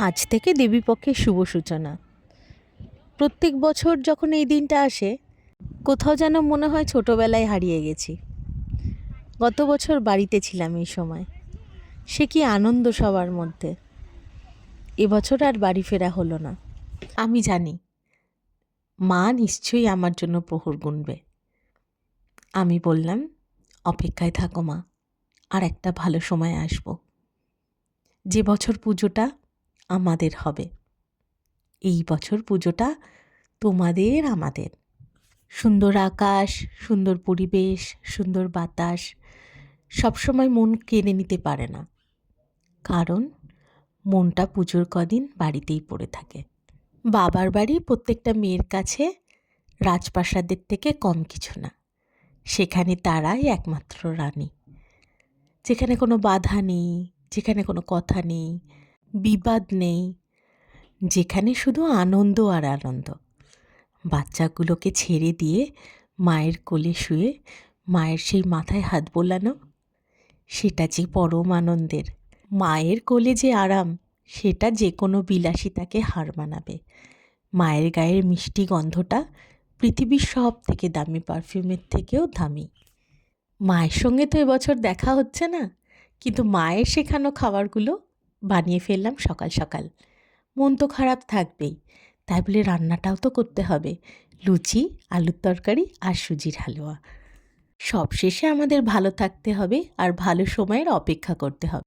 আজ থেকে দেবীপক্ষের শুভ সূচনা। প্রত্যেক বছর যখন এই দিনটা আসে, কোথাও যেন মনে হয় ছোটোবেলায় হারিয়ে গেছি। গত বছর বাড়িতে ছিলাম এই সময়, সে কি আনন্দ সবার মধ্যে। এবছর আর বাড়ি ফেরা হলো না। আমি জানি মা নিশ্চয়ই আমার জন্য প্রহর গুনবে। আমি বললাম, অপেক্ষায় থাকো মা, আর একটা ভালো সময় আসবো, যে বছর পুজোটা আমাদের হবে। এই বছর পুজোটা তোমাদের আমাদের। সুন্দর আকাশ, সুন্দর পরিবেশ, সুন্দর বাতাস সবসময় মন কেড়ে নিতে পারে না, কারণ মনটা পুজোর কদিন বাড়িতেই পড়ে থাকে। বাবার বাড়ি প্রত্যেকটা মেয়ের কাছে রাজপ্রাসাদের থেকে কম কিছু না। সেখানে তারাই একমাত্র রানী, যেখানে কোনো বাধা নেই, যেখানে কোনো কথা নেই, বিবাদ নেই, যেখানে শুধু আনন্দ আর আনন্দ। বাচ্চাগুলোকে ছেড়ে দিয়ে মায়ের কোলে শুয়ে মায়ের সেই মাথায় হাত বোলানো, সেটা যে পরম আনন্দের। মায়ের কোলে যে আরাম, সেটা যে কোনো বিলাসিতাকে হার মানাবে। মায়ের গায়ের মিষ্টি গন্ধটা পৃথিবীর সব থেকে দামি পারফিউমের থেকেও দামি। মায়ের সঙ্গে তো এবছর দেখা হচ্ছে না, কিন্তু মায়ের শেখানো খাবারগুলো বানিয়ে ফেললাম সকাল সকাল। মন তো খারাপ থাকবেই, তাই বলে রান্নাটাও তো করতে হবে। লুচি, আলুর তরকারি আর সুজির হালুয়া। সবশেষে আমাদের ভালো থাকতে হবে আর ভালো সময়ের অপেক্ষা করতে হবে।